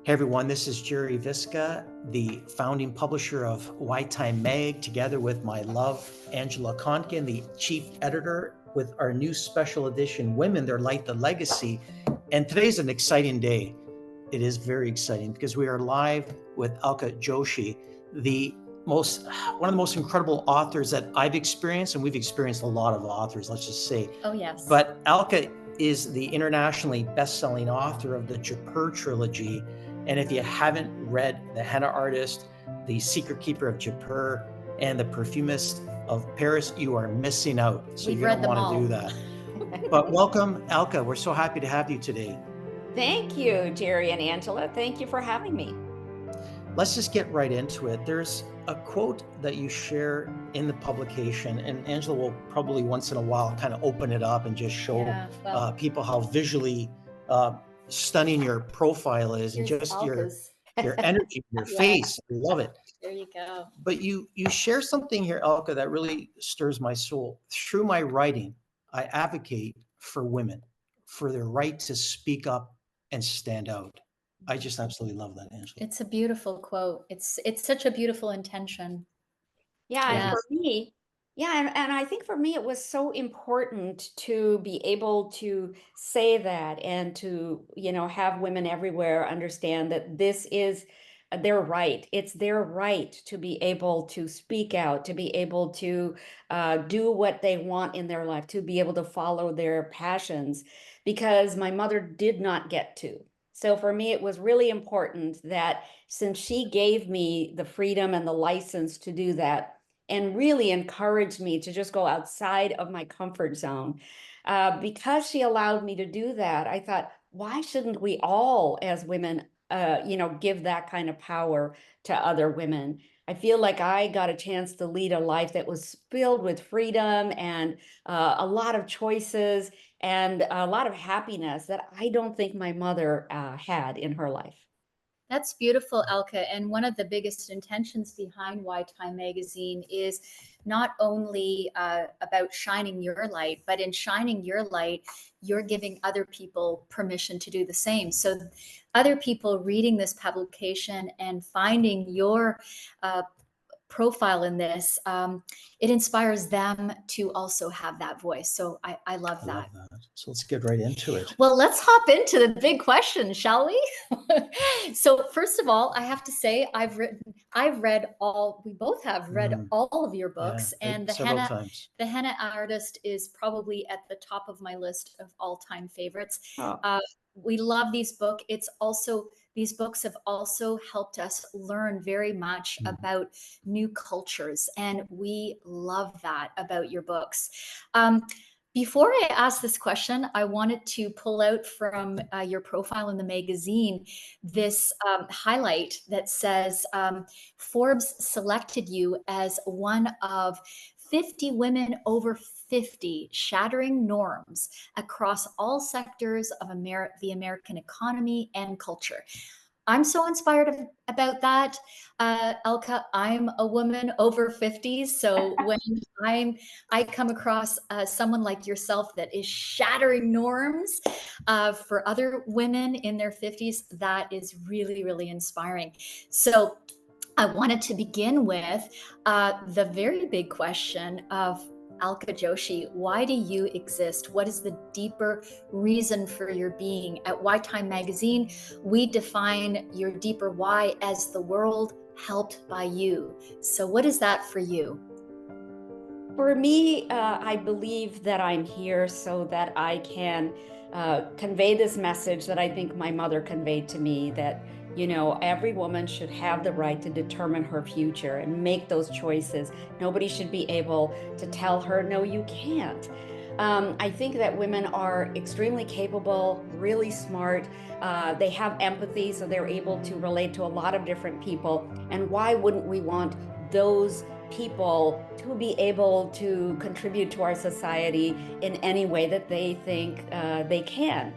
Hey everyone, this is Jerry Visca, the founding publisher of Why Time Mag, together with my love, Angela Kontgen, the chief editor, with our new special edition, Women, Their Light, the Legacy. And today's an exciting day. It is very exciting because we are live with ALKA JOSHI, one of the most incredible authors that I've experienced, and we've experienced a lot of authors, let's just say. Oh, yes. But ALKA is the internationally best-selling author of the Jaipur trilogy. And if you haven't read The Henna Artist, The Secret Keeper of Jaipur, and The Perfumist of Paris, you are missing out. So We've you're going read to them want to all. do that. But welcome, ALKA. We're so happy to have you today. Thank you, Jerry and Angela. Thank you for having me. Let's just get right into it. There's a quote that you share in the publication, and Angela will probably once in a while kind of open it up and just show people how visually stunning your profile is, and just your energy, your face. I love it. There you go. But you share something here, ALKA, that really stirs my soul. Through my writing, I advocate for women, for their right to speak up and stand out. I just absolutely love that, Angela. It's a beautiful quote. It's such a beautiful intention. Yeah, and for me, and I think for me it was so important to be able to say that and to, have women everywhere understand that this is their right. It's their right to be able to speak out, to be able to do what they want in their life, to be able to follow their passions, because my mother did not get to. So for me, it was really important that since she gave me the freedom and the license to do that, and really encouraged me to just go outside of my comfort zone. Because she allowed me to do that, I thought, why shouldn't we all as women, give that kind of power to other women? I feel like I got a chance to lead a life that was filled with freedom and a lot of choices and a lot of happiness that I don't think my mother had in her life. That's beautiful, ALKA. And one of the biggest intentions behind Why Time Magazine is not only about shining your light, but in shining your light, you're giving other people permission to do the same. So other people reading this publication and finding your profile in this, it inspires them to also have that voice. So I love that. So let's get right into it. Well, let's hop into the big question, shall we? So first of all, I have to say we both have read all of your books, and the Henna Artist is probably at the top of my list of all-time favorites. We love these books. These books have also helped us learn very much about new cultures, and we love that about your books. Before I ask this question, I wanted to pull out from your profile in the magazine this highlight that says Forbes selected you as one of 50 women over 50 shattering norms across all sectors of the American economy and culture. I'm so inspired about that, ALKA. I'm a woman over 50, so when I come across someone like yourself that is shattering norms for other women in their 50s, that is really, really inspiring. So I wanted to begin with the very big question of ALKA JOSHI, why do you exist? What is the deeper reason for your being? At Why Time Magazine, we define your deeper why as the world helped by you. So what is that for you? For me, I believe that I'm here so that I can convey this message that I think my mother conveyed to me, that every woman should have the right to determine her future and make those choices. Nobody should be able to tell her, no, you can't. I think that women are extremely capable, really smart. They have empathy, so they're able to relate to a lot of different people. And why wouldn't we want those people to be able to contribute to our society in any way that they think they can?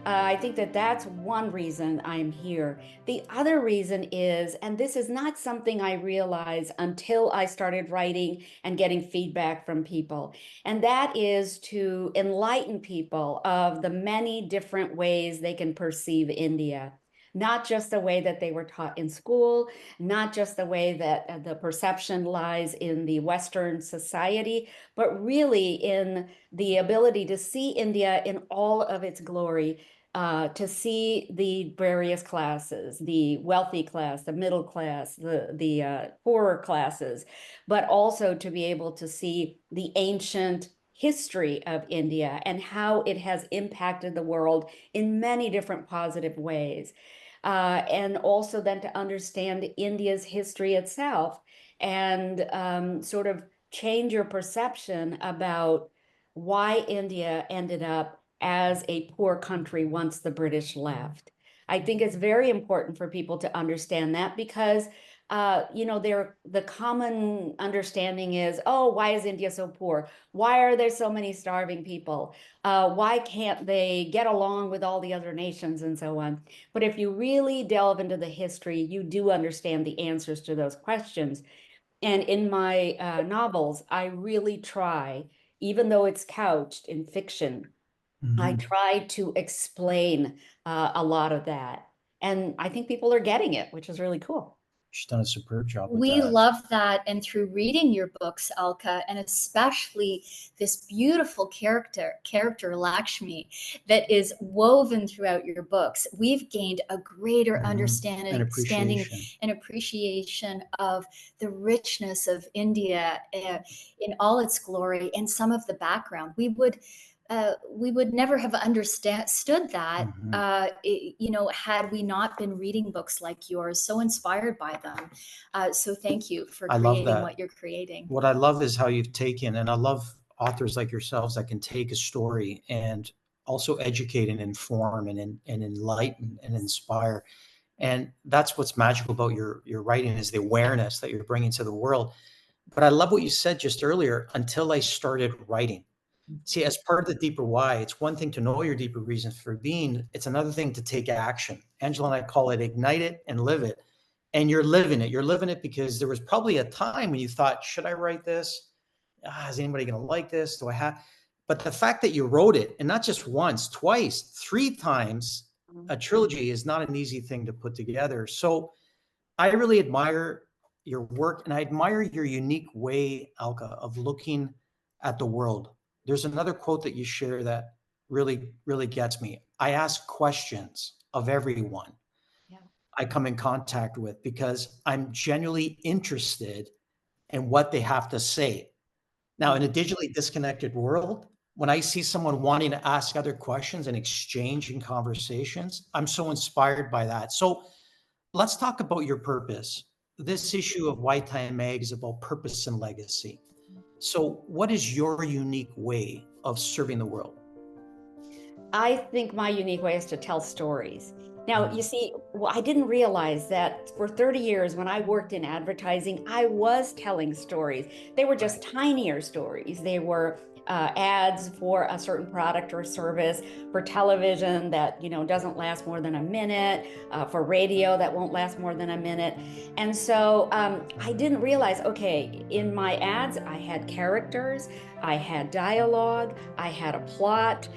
I think that that's one reason I'm here. The other reason is, and this is not something I realized until I started writing and getting feedback from people, and that is to enlighten people of the many different ways they can perceive India. not just the way that they were taught in school, not just the way that the perception lies in the Western society, but really in the ability to see India in all of its glory, to see the various classes, the wealthy class, the middle class, the poorer classes, but also to be able to see the ancient history of India and how it has impacted the world in many different positive ways. And also then to understand India's history itself and sort of change your perception about why India ended up as a poor country once the British left. I think it's very important for people to understand that because the common understanding is, oh, why is India so poor? Why are there so many starving people? Why can't they get along with all the other nations and so on? But if you really delve into the history, you do understand the answers to those questions. And in my novels, I really try, even though it's couched in fiction, I try to explain a lot of that. And I think people are getting it, which is really cool. She's done a superb job with We that. love that. And through reading your books, Alka, and especially this beautiful character Lakshmi, that is woven throughout your books, we've gained a greater understanding and appreciation of the richness of India in all its glory and some of the background. We would never have understood that, had we not been reading books like yours, so inspired by them. So thank you for creating what you're creating. What I love is how you've taken, and I love authors like yourselves that can take a story and also educate and inform and enlighten and inspire. And that's what's magical about your writing, is the awareness that you're bringing to the world. But I love what you said just earlier, until I started writing. See, as part of the deeper why, it's one thing to know your deeper reasons for being. It's another thing to take action. Angela and I call it ignite it and live it. And you're living it. You're living it because there was probably a time when you thought, should I write this? Is anybody going to like this? Do I have? But the fact that you wrote it, and not just once, twice, 3 times, a trilogy is not an easy thing to put together. So I really admire your work, and I admire your unique way, Alka, of looking at the world. There's another quote that you share that really, really gets me. I ask questions of everyone I come in contact with because I'm genuinely interested in what they have to say. Now, in a digitally disconnected world, when I see someone wanting to ask other questions and exchange in conversations, I'm so inspired by that. So let's talk about your purpose. This issue of White Time Mag is about purpose and legacy. So what is your unique way of serving the world? I think my unique way is to tell stories. Now, you see, I didn't realize that for 30 years when I worked in advertising, I was telling stories. They were just tinier stories. They were ads for a certain product or service, for television that doesn't last more than a minute, for radio that won't last more than a minute. And so I didn't realize, okay, in my ads, I had characters, I had dialogue, I had a plot,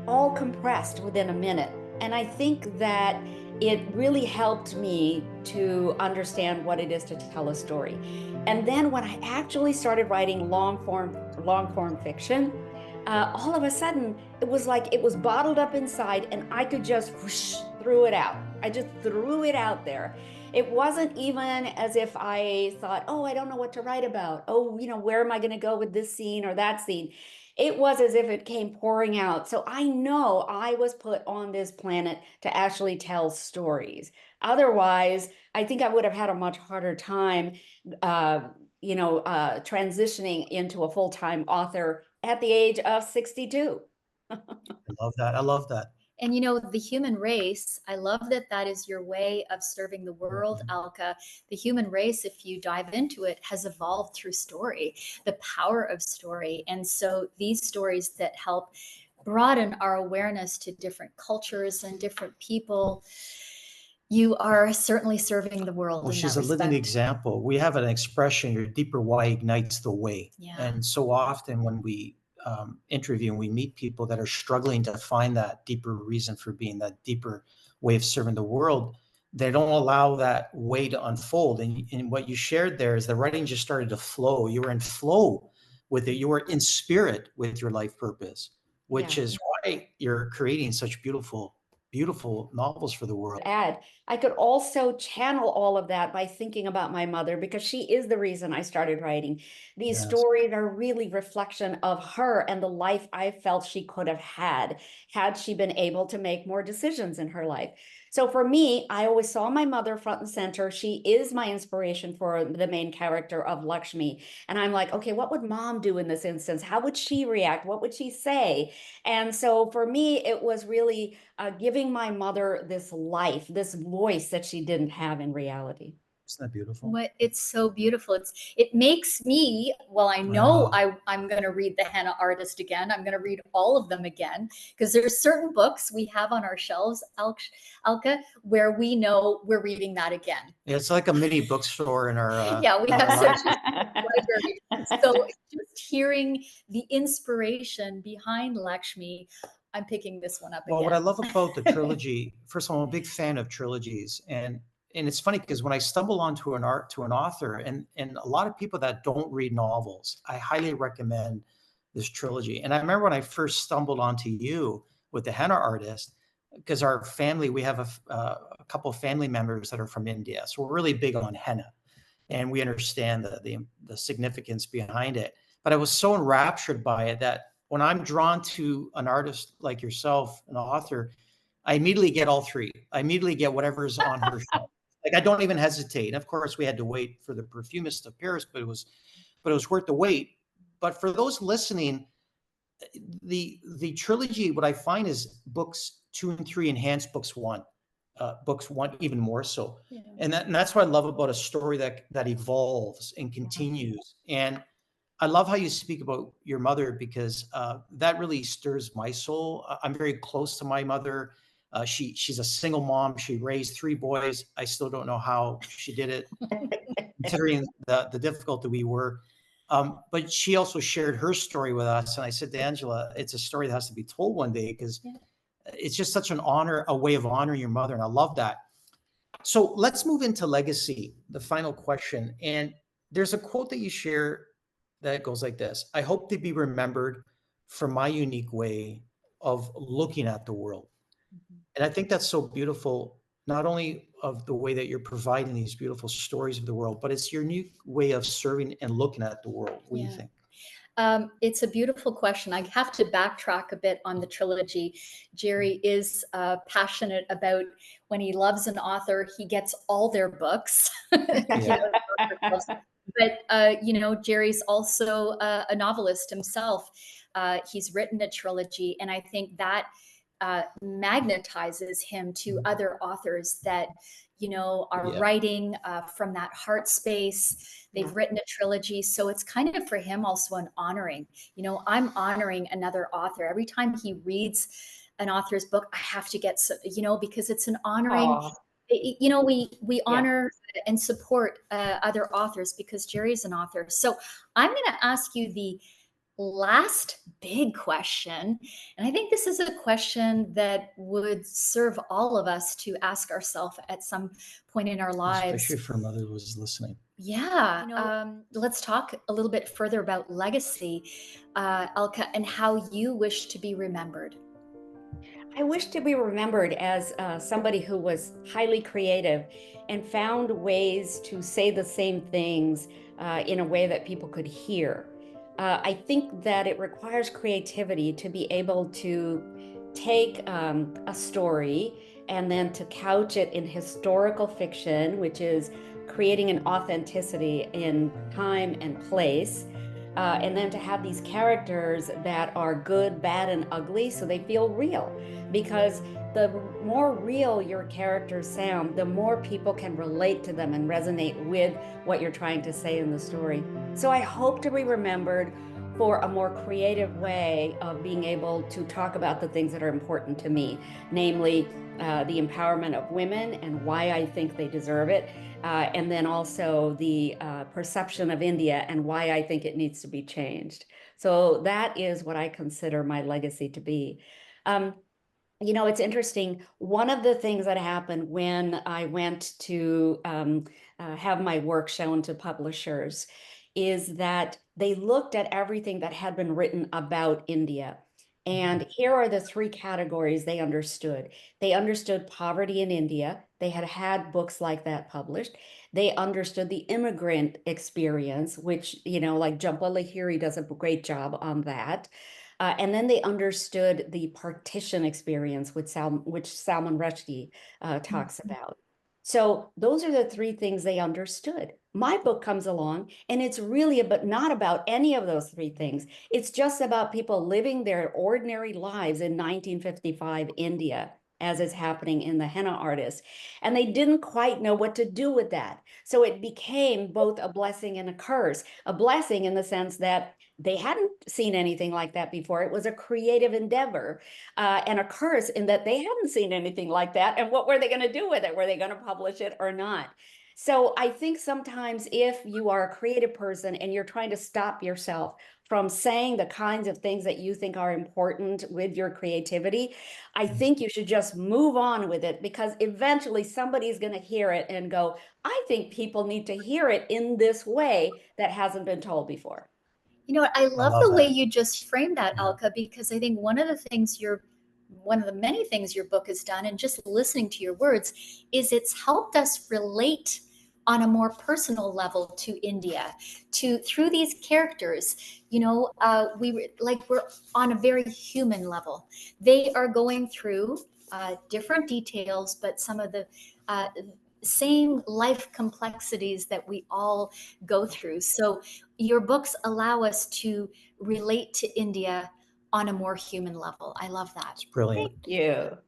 all compressed within a minute. And I think that it really helped me to understand what it is to tell a story. And then when I actually started writing long form fiction, all of a sudden it was like it was bottled up inside and I could just whoosh, threw it out. I just threw it out there. It wasn't even as if I thought, oh, I don't know what to write about. Oh, where am I going to go with this scene or that scene? It was as if it came pouring out. So I know I was put on this planet to actually tell stories. Otherwise, I think I would have had a much harder time, transitioning into a full-time author at the age of 62. I love that. I love that. And the human race, I love that is your way of serving the world, Alka. The human race, if you dive into it, has evolved through story, the power of story. And so these stories that help broaden our awareness to different cultures and different people, you are certainly serving the world. Well, she's a living example. We have an expression, your deeper why ignites the way. Yeah. And so often when we interview and we meet people that are struggling to find that deeper reason for being, that deeper way of serving the world, they don't allow that way to unfold. And what you shared there is the writing just started to flow. You were in flow with it. You were in spirit with your life purpose, which is why you're creating such beautiful, beautiful novels for the world. I could also channel all of that by thinking about my mother, because she is the reason I started writing. These stories are really reflection of her and the life I felt she could have had she been able to make more decisions in her life. So for me, I always saw my mother front and center. She is my inspiration for the main character of Lakshmi. And I'm like, okay, what would mom do in this instance? How would she react? What would she say? And so for me, it was really giving my mother this life, this voice that she didn't have in reality. Isn't that beautiful? It's so beautiful. It makes me, well, I know I'm going to read The Henna Artist again. I'm going to read all of them again, because there's certain books we have on our shelves, Alka, where we know we're reading that again. Yeah, it's like a mini bookstore in our yeah, we have such a library. So just hearing the inspiration behind Lakshmi, I'm picking this one up again. Well, what I love about the trilogy, first of all, I'm a big fan of trilogies, and it's funny because when I stumble onto an author, and a lot of people that don't read novels, I highly recommend this trilogy. And I remember when I first stumbled onto you with The Henna Artist, because our family, we have a couple of family members that are from India, so we're really big on henna, and we understand the significance behind it. But I was so enraptured by it that when I'm drawn to an artist like yourself, an author, I immediately get all three. I immediately get whatever's on her shelf. Like, I don't even hesitate. And of course, we had to wait for the Perfumist of Paris, but it was worth the wait. But for those listening, the trilogy, what I find is books 2 and 3 enhance books 1. Books 1 even more so. Yeah. And that's what I love about a story that evolves and continues. And I love how you speak about your mother, because that really stirs my soul. I'm very close to my mother. She's a single mom. She raised 3 boys. I still don't know how she did it, considering the difficulty we were. But she also shared her story with us. And I said to Angela, it's a story that has to be told one day, because it's just such an honor, a way of honoring your mother. And I love that. So let's move into legacy, the final question. And there's a quote that you share that goes like this: I hope to be remembered for my unique way of looking at the world. Mm-hmm. And I think that's so beautiful, not only of the way that you're providing these beautiful stories of the world, but it's your unique way of serving and looking at the world. What do you think? It's a beautiful question. I have to backtrack a bit on the trilogy. Jerry is passionate about, when he loves an author, he gets all their books. But, Jerry's also a novelist himself. He's written a trilogy, and I think that magnetizes him to other authors that, are writing from that heart space. They've written a trilogy. So it's kind of for him also an honoring. I'm honoring another author. Every time he reads an author's book, I have to get, because it's an honoring. Aww. We honor and support other authors, because Jerry's an author. So I'm going to ask you the last big question. And I think this is a question that would serve all of us to ask ourselves at some point in our lives. Especially if her mother was listening. Yeah. Let's talk a little bit further about legacy, ALKA, and how you wish to be remembered. I wish to be remembered as somebody who was highly creative and found ways to say the same things in a way that people could hear. I think that it requires creativity to be able to take a story and then to couch it in historical fiction, which is creating an authenticity in time and place. And then to have these characters that are good, bad, and ugly, so they feel real. Because the more real your characters sound, the more people can relate to them and resonate with what you're trying to say in the story. So I hope to be remembered for a more creative way of being able to talk about the things that are important to me, namely the empowerment of women and why I think they deserve it, and then also the perception of India and why I think it needs to be changed. So that is what I consider my legacy to be. you know, it's interesting. One of the things that happened when I went to have my work shown to publishers is that they looked at everything that had been written about India. And here are the three categories they understood. They understood poverty in India. They had had books like that published. They understood the immigrant experience, which, you know, like Jhumpa Lahiri does a great job on that. And then they understood the partition experience, which Salman Rushdie talks about. So those are the three things they understood. My book comes along and it's really not about any of those three things. It's just about people living their ordinary lives in 1955 India, as is happening in The Henna Artist. And they didn't quite know what to do with that. So it became both a blessing and a curse. A blessing in the sense that they hadn't seen anything like that before. It was a creative endeavor, and a curse in that they hadn't seen anything like that. And what were they going to do with it? Were they going to publish it or not? So I think sometimes if you are a creative person and you're trying to stop yourself from saying the kinds of things that you think are important with your creativity, I think you should just move on with it, because eventually somebody's going to hear it and go, I think people need to hear it in this way that hasn't been told before. You know, I love the way you just framed that, Alka, because I think one of the many things your book has done, and just listening to your words, is it's helped us relate on a more personal level to India, through these characters. You know, we're on a very human level. They are going through different details, but some of the same life complexities that we all go through. So your books allow us to relate to India on a more human level. I love that. It's brilliant. Thank you.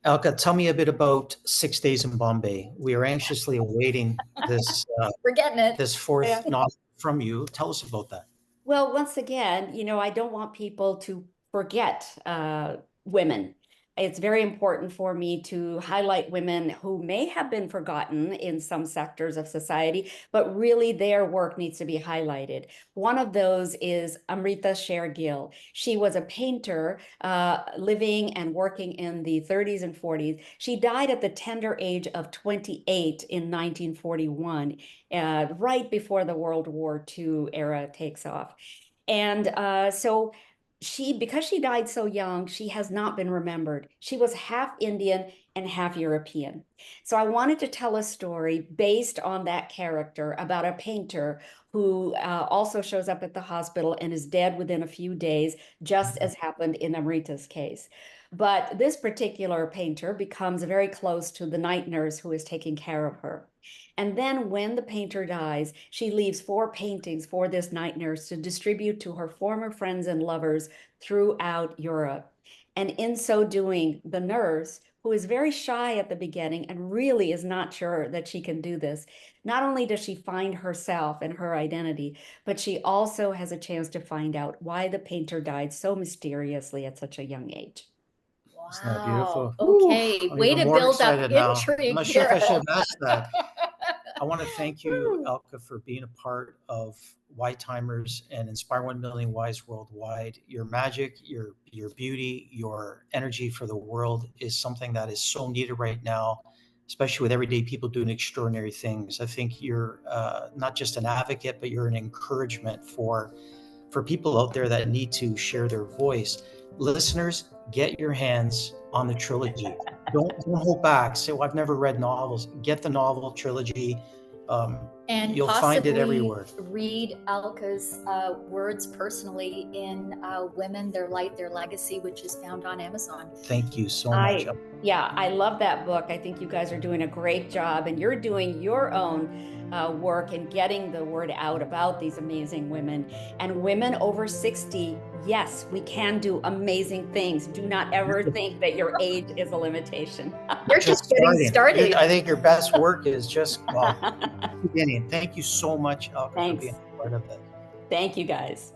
Alka, tell me a bit about 6 Days in Bombay. We are anxiously awaiting this. We're getting it. This fourth novel from you. Tell us about that. Well, once again, you know, I don't want people to forget women. It's very important for me to highlight women who may have been forgotten in some sectors of society, but really their work needs to be highlighted. One of those is Amrita Sher-Gill. She was a painter living and working in the 30s and 40s. She died at the tender age of 28 in 1941, right before the World War II era takes off. And so because she died so young, she has not been remembered. She was half Indian and half European. So I wanted to tell a story based on that character about a painter who also shows up at the hospital and is dead within a few days, just as happened in Amrita's case. But this particular painter becomes very close to the night nurse who is taking care of her. And then when the painter dies, she leaves 4 paintings for this night nurse to distribute to her former friends and lovers throughout Europe. And in so doing, the nurse, who is very shy at the beginning and really is not sure that she can do this, not only does she find herself and her identity, but she also has a chance to find out why the painter died so mysteriously at such a young age. Wow. Isn't that beautiful? Okay, I'm way to build up intrigue. I'm not sure if I should have asked that. I want to thank you, Alka, for being a part of Why Timers and Inspire 1 Million Whys worldwide. Your magic, your beauty, your energy for the world is something that is so needed right now, especially with everyday people doing extraordinary things. I think you're not just an advocate, but you're an encouragement for people out there that need to share their voice. Listeners, get your hands on the trilogy. Don't hold back. Say, well, I've never read novels. Get the novel trilogy. And you'll find it everywhere. Read Alka's words personally in Women, Their Light, Their Legacy, which is found on Amazon. Thank you so much. Yeah, I love that book. I think you guys are doing a great job, and you're doing your own work and getting the word out about these amazing women. And women over 60, yes, we can do amazing things. Do not ever think that your age is a limitation. You're just getting started. I think your best work is just beginning. Thank you so much, Alka, for being a part of it. Thank you, guys.